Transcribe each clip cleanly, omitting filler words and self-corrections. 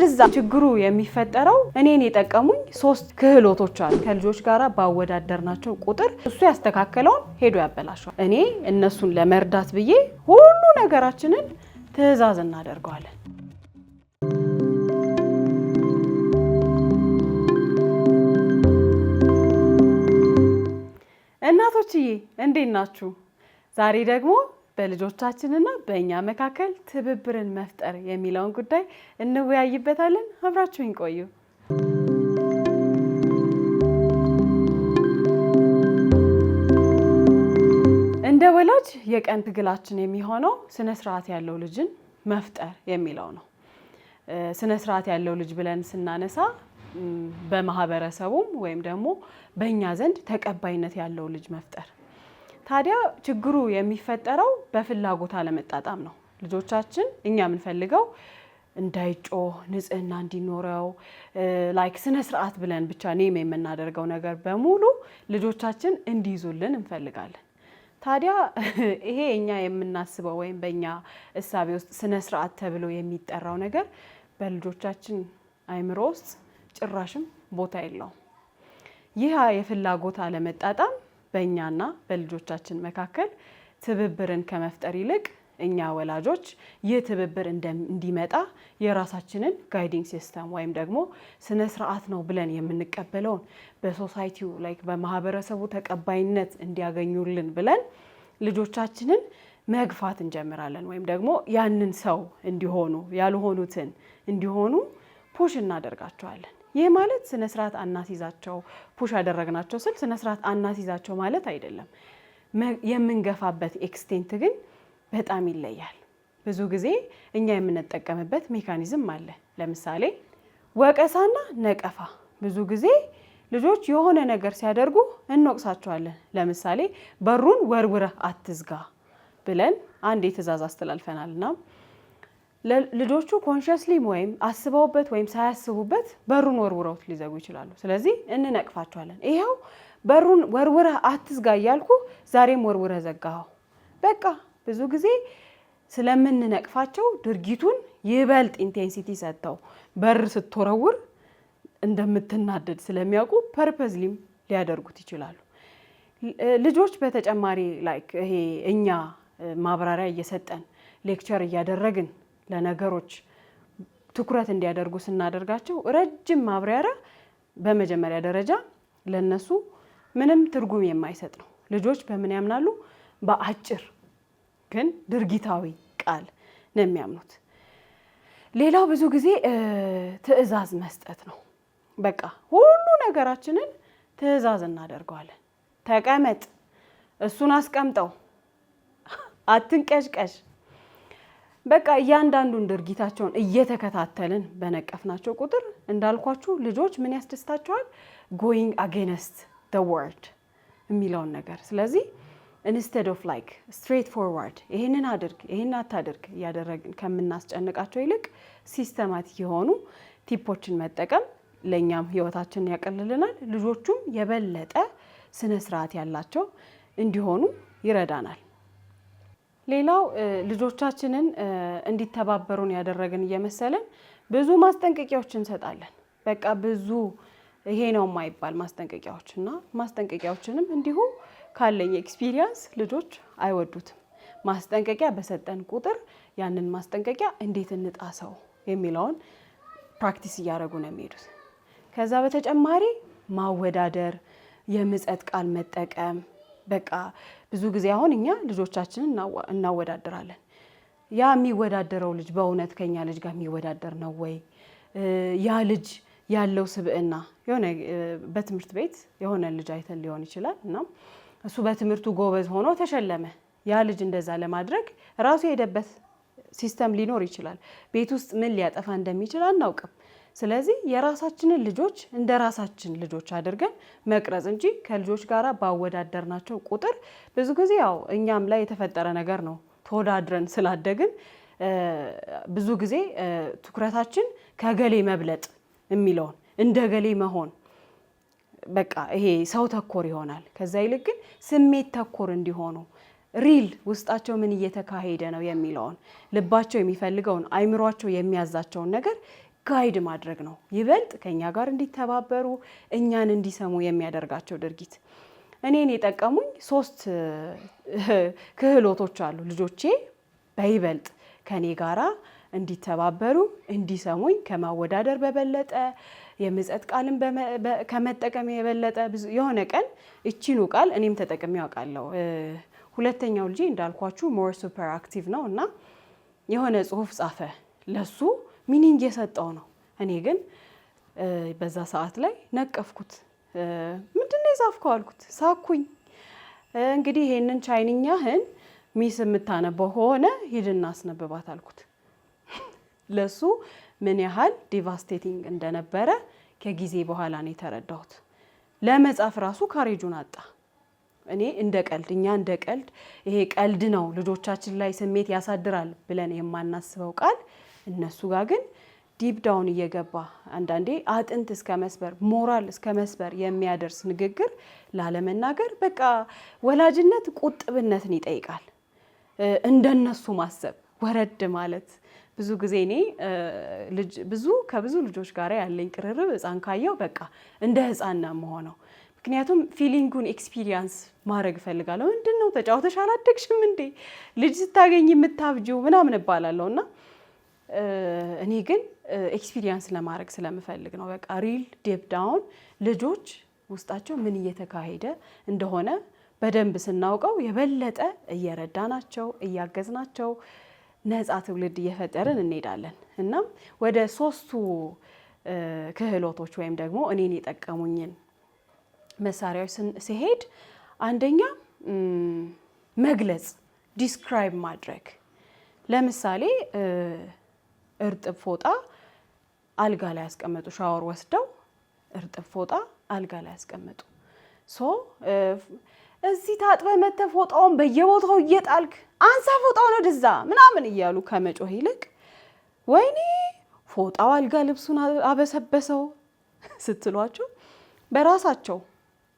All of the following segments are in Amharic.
እንደዛ ችግሩ የሚፈጠረው እኔን የጠቀሙኝ 3 ክህሎቶች አሉ። ከልጆች ጋራ ባወዳደርናቸው ቁጥር እሱ ያስተካከለውን ሄዶ ያበላሻል። እኔ እነሱን ለመርዳት ብዬ ሁሉ ነገራችንን ትዕዛዝ እናደርገዋለን። እናቶችዬ እንዴት ናችሁ? ዛሬ ደግሞ በልጆቻችንና በእኛ መካከል ትብብርን መፍጠር የሚለውን ጉዳይ እንወያይበታለን። አብራችሁኝ ቆዩ። እንደ ወላጅ የቀን ትግላችን የሚሆነው ስነ ስርዓት ያለው ልጅን መፍጠር የሚለው ነው። ስነ ስርዓት ያለው ልጅ ብለን ስናነሳ በማህበረሰቡም ወይም ደግሞ በእኛ ዘንድ ተቀባይነት ያለው ልጅ መፍጠር። ታዲያ ችግሩ የሚፈጠረው በፍላጎት አለመጣጣም ነው። ልጆቻችን እኛ የምንፈልገው እንዳይጮህ፣ ንጽህና እንዲኖረው፣ ላይክ ስነ ስርዓት ብለን ብቻ ኔም የምናደርገው ነገር በሙሉ ልጆቻችን እንዲይዙልን እንፈልጋለን። ታዲያ ይሄ እኛ የምናስበው ወይም በእኛ እሳቤ ውስጥ ስነ ስርዓት ተብሎ የሚጠራው ነገር በልጆቻችን አይምሮ ውስጥ ጭራሽም ቦታ የለውም። ይህ የፍላጎት አለመጣጣም በእኛና በልጆቻችን መካከል ትብብርን ከመፍጠር ይልቅ እኛ ወላጆች ይህ ትብብር እንዲመጣ የራሳችንን ጋይዲንግ ሲስተም ወይም ደግሞ ስነ ስርዓት ነው ብለን የምንቀበለውን በሶሳይቲው ላይክ በማህበረሰቡ ተቀባይነት እንዲያገኙልን ብለን ልጆቻችንን መግፋት እንጀምራለን። ወይም ደግሞ ያንን ሰው እንዲሆኑ ያልሆኑትን እንዲሆኑ ፑሽ እናደርጋቸዋለን። ይህ ማለት ስነ ስርዓት አናስይዛቸው ፑሽ ያደረግናቸው ስል ስነ ስርዓት አናስይዛቸው ማለት አይደለም። የምንገፋበት ኤክስቴንት ግን በጣም ይለያል። ብዙ ጊዜ እኛ የምንጠቀምበት ሜካኒዝም አለ። ለምሳሌ ወቀሳና ነቀፋ። ብዙ ጊዜ ልጆች የሆነ ነገር ሲያደርጉ እንወቅሳቸዋለን። ለምሳሌ በሩን ወርውረህ አትዝጋ ብለን አንድ የትዕዛዝ አስተላልፈናልና ልጆቹ ኮንሽስሊ ወይም አስበውበት ወይም ሳያስቡበት በሩን ወርውረውት ሊዘጉ ይችላሉ። ስለዚህ እንነቅፋቸዋለን። ይሄው በሩን ወርውረህ አትዝጋ እያልኩ ዛሬም ወርውረህ ዘጋኸው። በቃ ብዙ ጊዜ ስለምንነቅፋቸው ድርጊቱን ይበልጥ ኢንቴንሲቲ ሰጥተው በር ስትወረውር እንደምትናደድ ስለሚያውቁ ፐርፐዝሊም ሊያደርጉት ይችላሉ። ልጆች በተጨማሪ ላይክ ይሄ እኛ ማብራሪያ እየሰጠን ሌክቸር እያደረግን ለነገሮች ትኩረት እንዲያደርጉ ስናደርጋቸው ረጅም ማብራሪያ በመጀመሪያ ደረጃ ለነሱ ምንም ትርጉም የማይሰጥ ነው። ልጆች በምን ያምናሉ? በአጭር ግን ድርጊታዊ ቃል ነው የሚያምኑት። ሌላው ብዙ ጊዜ ትዕዛዝ መስጠት ነው። በቃ ሁሉ ነገራችንን ትዕዛዝ እናደርገዋለን። ተቀመጥ፣ እሱን አስቀምጠው፣ አትንቀሽቀሽ። በቃ እያንዳንዱን ድርጊታቸውን እየተከታተልን በነቀፍናቸው ቁጥር እንዳልኳችሁ ልጆች ምን ያስደስታቸዋል? going against the word የሚለውን ነገር። ስለዚህ instead of like straight forward ይሄንን አድርግ ይሄን አታድርግ እያደረግን ከምናስጨንቃቸው ይልቅ ሲስተማቲክ የሆኑ ቲፖችን መጠቀም ለኛም ህይወታችንን ያቀልልናል። ልጆቹም የበለጠ ስነ ስርዓት ያላቸው እንዲሆኑ ይረዳናል። ሌላው ልጆቻችንን እንዲተባበሩን ያደረግን እየመሰለን ብዙ ማስጠንቀቂያዎችን እንሰጣለን። በቃ ብዙ ይሄ ነው የማይባል ማስጠንቀቂያዎችና ማስጠንቀቂያዎችንም እንዲሁ ካለኝ ኤክስፒሪየንስ ልጆች አይወዱትም። ማስጠንቀቂያ በሰጠን ቁጥር ያንን ማስጠንቀቂያ እንዴት እንጣሰው የሚለውን ፕራክቲስ እያደረጉ ነው የሚሄዱት። ከዛ በተጨማሪ ማወዳደር፣ የምጸት ቃል መጠቀም። በቃ ብዙ ጊዜ አሁን እኛ ልጆቻችንን እናወዳደራለን። ያ የሚወዳደረው ልጅ በእውነት ከኛ ልጅ ጋር የሚወዳደር ነው ወይ? ያ ልጅ ያለው ስብዕና የሆነ በትምህርት ቤት የሆነ ልጅ አይተን ሊሆን ይችላል እና እሱ በትምህርቱ ጎበዝ ሆኖ ተሸለመ። ያ ልጅ እንደዛ ለማድረግ ራሱ የሄደበት ሲስተም ሊኖር ይችላል። ቤት ውስጥ ምን ሊያጠፋ እንደሚችል አናውቅም። ስለዚህ የራሳችንን ልጆች እንደ ራሳችን ልጆች አድርገን መቅረጽ እንጂ ከልጆች ጋር ባወዳደርናቸው ቁጥር ብዙ ጊዜ ያው እኛም ላይ የተፈጠረ ነገር ነው። ተወዳድረን ስላደግን ብዙ ጊዜ ትኩረታችን ከገሌ መብለጥ የሚለውን እንደ ገሌ መሆን በቃ ይሄ ሰው ተኮር ይሆናል። ከዛ ይልቅ ግን ስሜት ተኮር እንዲሆኑ ሪል ውስጣቸው ምን እየተካሄደ ነው የሚለውን ልባቸው የሚፈልገውን አይምሯቸው የሚያዛቸውን ነገር ጋይድ ማድረግ ነው። ይበልጥ ከኛ ጋር እንዲተባበሩ እኛን እንዲሰሙ የሚያደርጋቸው ድርጊት። እኔን የጠቀሙኝ 3 ክህሎቶች አሉ። ልጆቼ በይበልጥ ከኔ ጋራ እንዲተባበሩ እንዲሰሙኝ ከማወዳደር በበለጠ የምጸት ቃልን ከመጠቀም የበለጠ የሆነ ቀን እቺኑ ቃል እኔም ተጠቅሜ ያውቃለሁ። ሁለተኛው ልጄ እንዳልኳችሁ ሞር ሱፐር አክቲቭ ነው እና የሆነ ጽሁፍ ጻፈ። ለሱ ሚኒንግ የሰጠው ነው። እኔ ግን በዛ ሰዓት ላይ ነቀፍኩት። ምንድነው የጻፍከው አልኩት። ሳኩኝ። እንግዲህ ይሄንን ቻይንኛህን ሚስ የምታነበው ሆነ ሂድና አስነብባት አልኩት። ለሱ ምን ያህል ዲቫስቴቲንግ እንደነበረ ከጊዜ በኋላ ነው የተረዳሁት። ለመጻፍ ራሱ ካሬጁን አጣ። እኔ እንደ ቀልድ ይሄ ቀልድ ነው ልጆቻችን ላይ ስሜት ያሳድራል ብለን የማናስበው ቃል እነሱ ጋር ግን ዲፕ ዳውን እየገባ አንዳንዴ አጥንት እስከ መስበር ሞራል እስከ መስበር የሚያደርስ ንግግር ላለመናገር በቃ ወላጅነት ቁጥብነትን ይጠይቃል። እንደነሱ ማሰብ ወረድ ማለት ብዙ ጊዜ እኔ ከብዙ ልጆች ጋር ያለኝ ቅርርብ ህፃን ካየው በቃ እንደ ህፃን ነው የምሆነው። ምክንያቱም ፊሊንጉን ኤክስፒሪየንስ ማድረግ እፈልጋለሁ። ምንድነው ተጫውተሽ አላደግሽም እንዴ ልጅ ስታገኝ የምታብጂው ምናምን እባላለሁ እና እኔ ግን ኤክስፒሪየንስ ለማድረግ ስለምፈልግ ነው። በቃ ሪል ዲፕ ዳውን ልጆች ውስጣቸው ምን እየተካሄደ እንደሆነ በደንብ ስናውቀው የበለጠ እየረዳናቸው እያገዝናቸው ነፃ ትውልድ እየፈጠርን እንሄዳለን። እናም ወደ 3ቱ ክህሎቶች ወይም ደግሞ እኔን የጠቀሙኝን መሳሪያዎች ሲሄድ አንደኛ መግለጽ ዲስክራይብ ማድረግ። ለምሳሌ እርጥብ ፎጣ አልጋ ላይ ያስቀመጡ፣ ሻወር ወስደው እርጥብ ፎጣ አልጋ ላይ ያስቀመጡ። እዚህ ታጥበ መተ ፎጣውን በየቦታው እየጣልክ አንሳ ፎጣውን ወደዛ ምናምን እያሉ ከመጮህ ይልቅ ወይኔ ፎጣው አልጋ ልብሱን አበሰበሰው ስትሏቸው በራሳቸው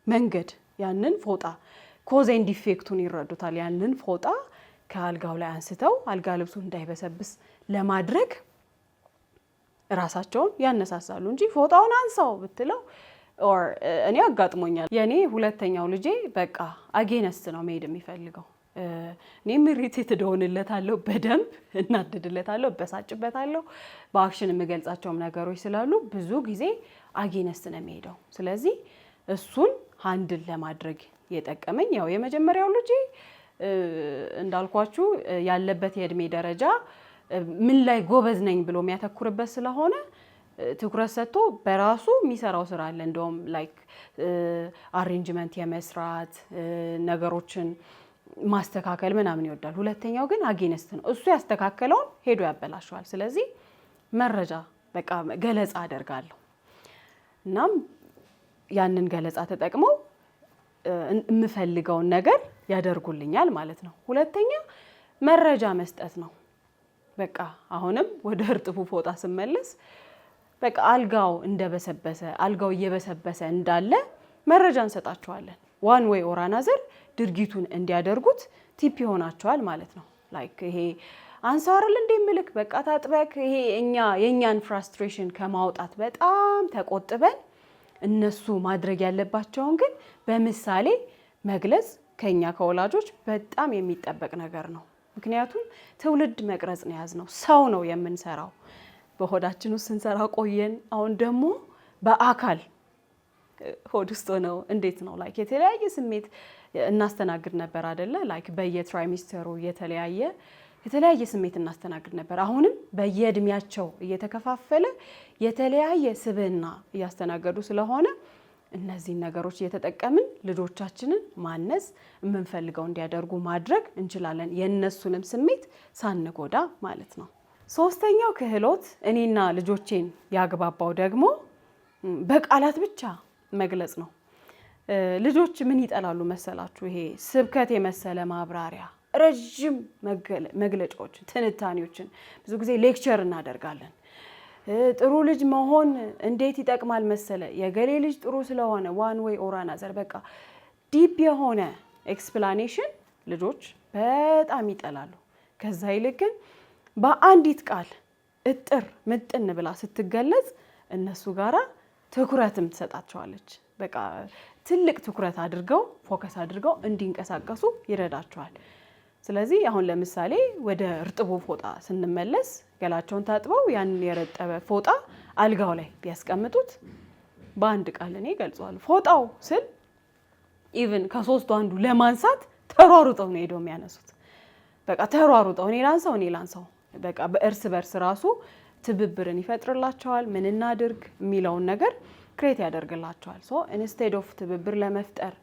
መንገድ ያንን ፎጣ ኮዝ ኤንድ ኢፌክቱን ይረዱታል። ያንን ፎጣ ከአልጋው ላይ አንስተው አልጋ ልብሱን እንዳይበሰብስ ለማድረግ ራሳቸውን ያነሳሳሉ እንጂ ፎጣውን አንሳው ብትለው እኔ አጋጥሞኛል። የኔ ሁለተኛው ልጄ በቃ አጌነስት ነው መሄድ የሚፈልገው። እኔም ኢሪቴትድ እሆንለታለሁ፣ በደንብ እናድድለታለሁ፣ እበሳጭበታለሁ። በአክሽን የምገልጻቸውም ነገሮች ስላሉ ብዙ ጊዜ አጌነስት ነው የሚሄደው። ስለዚህ እሱን ሃንድል ለማድረግ የጠቀመኝ ያው የመጀመሪያው ልጄ እንዳልኳችሁ ያለበት የእድሜ ደረጃ ምን ላይ ጎበዝ ነኝ ብሎ የሚያተኩርበት ስለሆነ ትኩረት ሰጥቶ በራሱ የሚሰራው ስራ አለ። እንደውም ላይክ አሬንጅመንት የመስራት ነገሮችን ማስተካከል ምናምን ይወዳል። ሁለተኛው ግን አጌነስት ነው። እሱ ያስተካከለውን ሄዶ ያበላሸዋል። ስለዚህ መረጃ በቃ ገለጻ አደርጋለሁ። እናም ያንን ገለጻ ተጠቅመው የምፈልገውን ነገር ያደርጉልኛል ማለት ነው። ሁለተኛ መረጃ መስጠት ነው። በቃ አሁንም ወደ እርጥቡ ፎጣ ስመለስ በቃ አልጋው እንደበሰበሰ አልጋው እየበሰበሰ እንዳለ መረጃ እንሰጣቸዋለን። ዋን ዌይ ኦር አናዘር ድርጊቱን እንዲያደርጉት ቲፕ ይሆናቸዋል ማለት ነው። ላይክ ይሄ አንሳርል እንደምልክ በቃ ታጥበክ ይሄ የኛን ፍራስትሬሽን ከማውጣት በጣም ተቆጥበን እነሱ ማድረግ ያለባቸውን ግን በምሳሌ መግለጽ ከኛ ከወላጆች በጣም የሚጠበቅ ነገር ነው። ምክንያቱም ትውልድ መቅረጽ ነው ያዝነው፣ ሰው ነው የምንሰራው። በሆዳችን ውስጥ ስንሰራ ቆየን። አሁን ደግሞ በአካል ሆድ ውስጥ ነው። እንዴት ነው ላይክ የተለያየ ስሜት እናስተናግድ ነበር አይደለ? ላይክ በየትራይሚስተሩ የተለያየ ስሜት እናስተናግድ ነበር። አሁንም በየእድሜያቸው እየተከፋፈለ የተለያየ ስብዕና እያስተናገዱ ስለሆነ እነዚህን ነገሮች እየተጠቀምን ልጆቻችንን ማነጽ፣ የምንፈልገው እንዲያደርጉ ማድረግ እንችላለን። የእነሱንም ስሜት ሳንጎዳ ማለት ነው። ሶስተኛው ክህሎት እኔና ልጆቼን ያግባባው ደግሞ በቃላት ብቻ መግለጽ ነው። ልጆች ምን ይጠላሉ መሰላችሁ? ይሄ ስብከት የመሰለ ማብራሪያ፣ ረጅም መግለጫዎችን፣ ትንታኔዎችን ብዙ ጊዜ ሌክቸር እናደርጋለን። ጥሩ ልጅ መሆን እንዴት ይጠቅማል መሰለ፣ የገሌ ልጅ ጥሩ ስለሆነ ዋን ዌይ ኦር አናዘር፣ በቃ ዲፕ የሆነ ኤክስፕላኔሽን ልጆች በጣም ይጠላሉ። ከዛ ይልቅ ግን በአንዲት ቃል እጥር ምጥን ብላ ስትገለጽ እነሱ ጋራ ትኩረትም ትሰጣቸዋለች። በቃ ትልቅ ትኩረት አድርገው ፎከስ አድርገው እንዲንቀሳቀሱ ይረዳቸዋል። ስለዚህ አሁን ለምሳሌ ወደ እርጥቡ ፎጣ ስንመለስ ገላቸውን ታጥበው ያንን የረጠበ ፎጣ አልጋው ላይ ቢያስቀምጡት በአንድ ቃል እኔ ገልጸዋለሁ። ፎጣው ስል ኢቭን ከሶስቱ አንዱ ለማንሳት ተሯሩጠው ነው ሄደው የሚያነሱት። በቃ ተሯሩጠው እኔ ላንሳው በቃ በእርስ በርስ ራሱ ትብብርን ይፈጥርላቸዋል። ምን እናድርግ የሚለውን ነገር ክሬት ያደርግላቸዋል። ሶ ኢንስቴድ ኦፍ ትብብር ለመፍጠር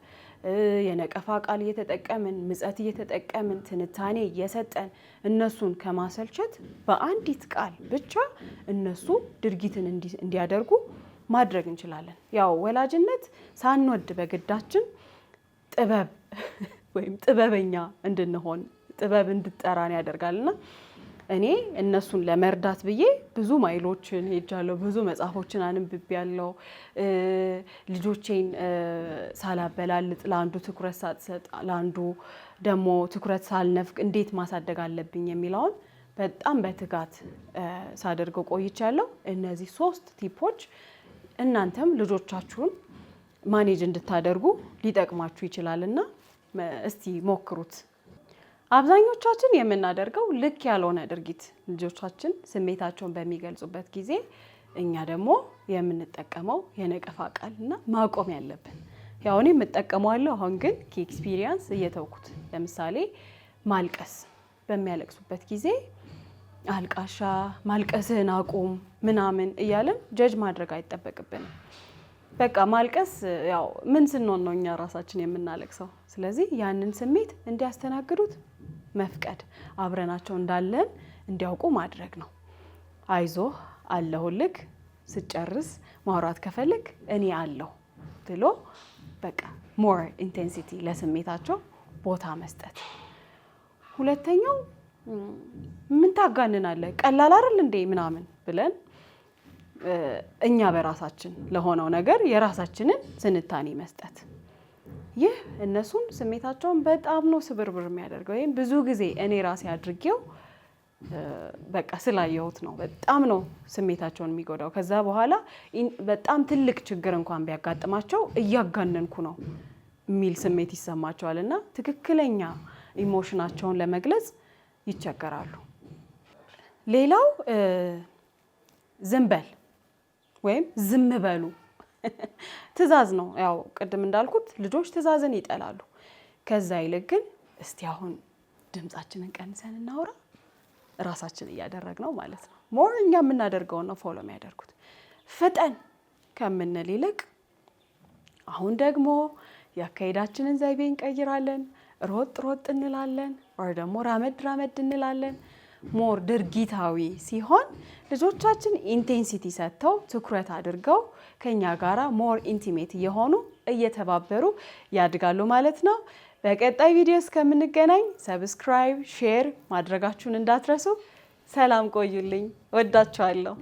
የነቀፋ ቃል እየተጠቀምን ምጸት እየተጠቀምን ትንታኔ እየሰጠን እነሱን ከማሰልቸት በአንዲት ቃል ብቻ እነሱ ድርጊትን እንዲያደርጉ ማድረግ እንችላለን። ያው ወላጅነት ሳንወድ በግዳችን ጥበብ ወይም ጥበበኛ እንድንሆን ጥበብ እንድጠራን ያደርጋልና እኔ እነሱን ለመርዳት ብዬ ብዙ ማይሎችን ሄጃለሁ፣ ብዙ መጽሐፎችን አንብቤያለሁ። ልጆቼን ሳላበላልጥ ለአንዱ ትኩረት ሳትሰጥ ለአንዱ ደግሞ ትኩረት ሳልነፍቅ እንዴት ማሳደግ አለብኝ የሚለውን በጣም በትጋት ሳደርገው ቆይቻለሁ። እነዚህ 3 ቲፖች እናንተም ልጆቻችሁን ማኔጅ እንድታደርጉ ሊጠቅማችሁ ይችላልና እስቲ ሞክሩት። አብዛኞቻችን የምናደርገው ልክ ያልሆነ ድርጊት ልጆቻችን ስሜታቸውን በሚገልጹበት ጊዜ እኛ ደግሞ የምንጠቀመው የነቀፋ ቃልና ማቆም ያለብን። ያው እኔ የምጠቀመዋለሁ፣ አሁን ግን ከኤክስፒሪየንስ እየተውኩት። ለምሳሌ ማልቀስ በሚያለቅሱበት ጊዜ አልቃሻ ማልቀስህን አቁም ምናምን እያለን ጀጅ ማድረግ አይጠበቅብንም። በቃ ማልቀስ ያው ምን ስንሆን ነው እኛ ራሳችን የምናለቅሰው። ስለዚህ ያንን ስሜት እንዲያስተናግዱት መፍቀድ፣ አብረናቸው እንዳለን እንዲያውቁ ማድረግ ነው። አይዞህ አለሁልክ፣ ስጨርስ ማውራት ከፈልክ እኔ አለሁ ብሎ በቃ ሞር ኢንቴንሲቲ ለስሜታቸው ቦታ መስጠት። ሁለተኛው ምን ታጋንናለህ ቀላል አይደል እንዴ ምናምን ብለን እኛ በራሳችን ለሆነው ነገር የራሳችንን ትንታኔ መስጠት። ይህ እነሱን ስሜታቸውን በጣም ነው ስብርብር የሚያደርገው። ወይም ብዙ ጊዜ እኔ ራሴ አድርጌው በቃ ስላየሁት ነው በጣም ነው ስሜታቸውን የሚጎዳው። ከዛ በኋላ በጣም ትልቅ ችግር እንኳን ቢያጋጥማቸው እያጋነንኩ ነው የሚል ስሜት ይሰማቸዋል እና ትክክለኛ ኢሞሽናቸውን ለመግለጽ ይቸገራሉ። ሌላው ዝም በል ወይም ዝም በሉ ትዕዛዝ ነው። ያው ቅድም እንዳልኩት ልጆች ትዕዛዝን ይጠላሉ። ከዛ ይልቅ ግን እስቲ አሁን ድምጻችንን ቀንሰን እናውራ፣ ራሳችን እያደረግነው ማለት ነው። ሞር እኛ የምናደርገውን ነው ፎሎ የሚያደርጉት። ፍጠን ከምንል ይልቅ አሁን ደግሞ የአካሄዳችንን ዘይቤ እንቀይራለን፣ ሮጥ እንላለን፣ ወይ ደግሞ ራመድ እንላለን። ሞር ድርጊታዊ ሲሆን ልጆቻችን ኢንቴንሲቲ ሰጥተው ትኩረት አድርገው ከኛ ጋራ ሞር ኢንቲሜት እየሆኑ እየተባበሩ ያድጋሉ ማለት ነው። በቀጣይ ቪዲዮ እስከምንገናኝ ሰብስክራይብ፣ ሼር ማድረጋችሁን እንዳትረሱ። ሰላም ቆዩልኝ። ወዳችኋለሁ።